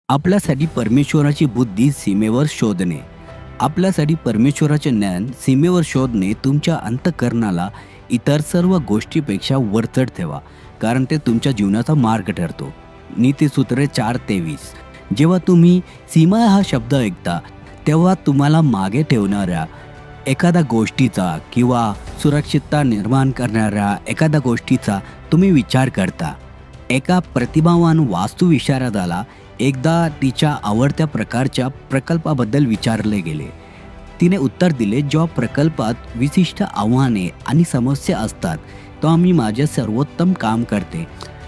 आपल्यासाठी परमेश्वराची बुद्धी सीमेवर शोधणे. आपल्यासाठी परमेश्वराचे ज्ञान सीमेवर शोधणे तुमच्या अंतःकरणाला इतर सर्व गोष्टीपेक्षा वरचढ ठेवा, कारण ते तुमच्या जीवनाचा मार्ग ठरतो. नीतिसूत्रे 4:23. जेव्हा तुम्ही सीमा हा शब्द ऐकता तेव्हा तुम्हाला मागे ठेवणाऱ्या एखाद्या गोष्टीचा किंवा सुरक्षितता निर्माण करणाऱ्या एखाद्या गोष्टीचा तुम्ही विचार करता. एका प्रतिभावान वास्तुविशारदाला एकदा तिच्या आवडत्या प्रकारच्या प्रकल्पाबद्दल विचारले गेले. तिने उत्तर दिले, जेव्हा प्रकल्पात विशिष्ट आव्हाने आणि समस्या असतात तेव्हा मी माझे सर्वोत्तम काम करते.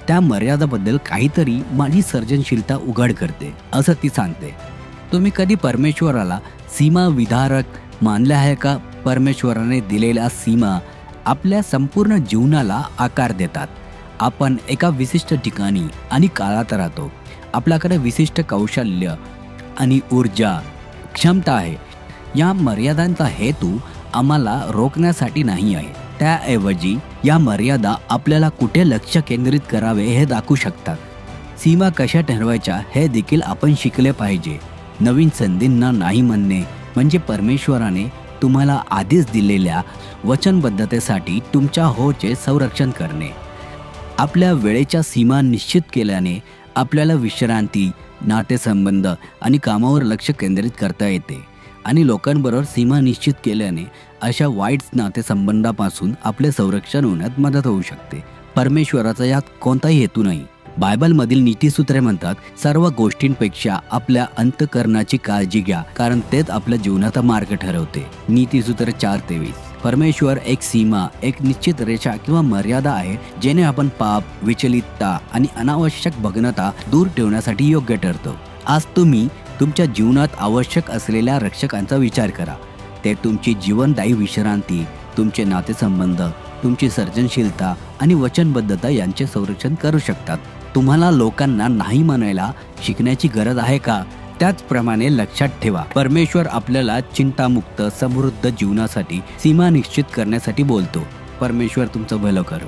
त्या मर्यादाबद्दल काहीतरी माझी सर्जनशीलता उघड करते, असं ती सांगते. तुम्ही कधी परमेश्वराला सीमा विधारक मानले आहे का? परमेश्वराने दिलेल्या सीमा आपल्या संपूर्ण जीवनाला आकार देतात. आपण एका विशिष्ट ठिकाणी आणि काळात राहतो. आपल्याकडे विशिष्ट कौशल्य आणि ऊर्जा क्षमता आहे. या मर्यादांचा हेतू आम्हाला रोखण्यासाठी नाही आहे. त्याऐवजी या मर्यादा आपल्याला कुठे लक्ष केंद्रित करावे हे दाखवू शकतात. सीमा कशा ठरवायच्या हे देखील आपण शिकले पाहिजे. नवीन संधींना नाही म्हणणे म्हणजे परमेश्वराने तुम्हाला आधीच दिलेल्या वचनबद्धतेसाठी तुमच्या होचे संरक्षण करणे. आपल्या वेळेच्या सीमा निश्चित केल्याने आपल्याला विश्रांती, नातेसंबंध आणि कामावर लक्ष केंद्रित करता येते. आणि लोकांबरोबर सीमा निश्चित केल्याने अशा वाईट नातेसंबंधापासून आपले संरक्षण होण्यात मदत होऊ शकते. परमेश्वराचा यात कोणताही हेतू नाही. बायबलमधील नीतिसूत्रे म्हणतात, सर्व गोष्टींपेक्षा आपल्या अंतःकरणाची काळजी घ्या, कारण तेच आपल्या जीवनाचा मार्ग ठरवते. नीतिसूत्र 4:23. परमेश्वर एक सीमा, एक निश्चित रेषा किंवा मर्यादा आहे जेणे आपण पाप, विचलितता आणि अनावश्यक भग्नता दूर ठेवण्यासाठी योग्य ठरतो. आज तुम्ही तुमच्या जीवनात आवश्यक असलेल्या रक्षकांचा विचार करा. ते तुमची जीवनदायी विश्रांती, तुमचे नातेसंबंध, तुमची सर्जनशीलता आणि वचनबद्धता यांचे संरक्षण करू शकतात. तुम्हाला लोकांना नाही म्हणायला शिकण्याची गरज आहे का? त्याचप्रमाणे लक्षात ठेवा, परमेश्वर आपल्याला चिंतामुक्त समृद्ध जीवनासाठी सीमा निश्चित करण्यासाठी बोलतो. परमेश्वर तुमचं भलं करो.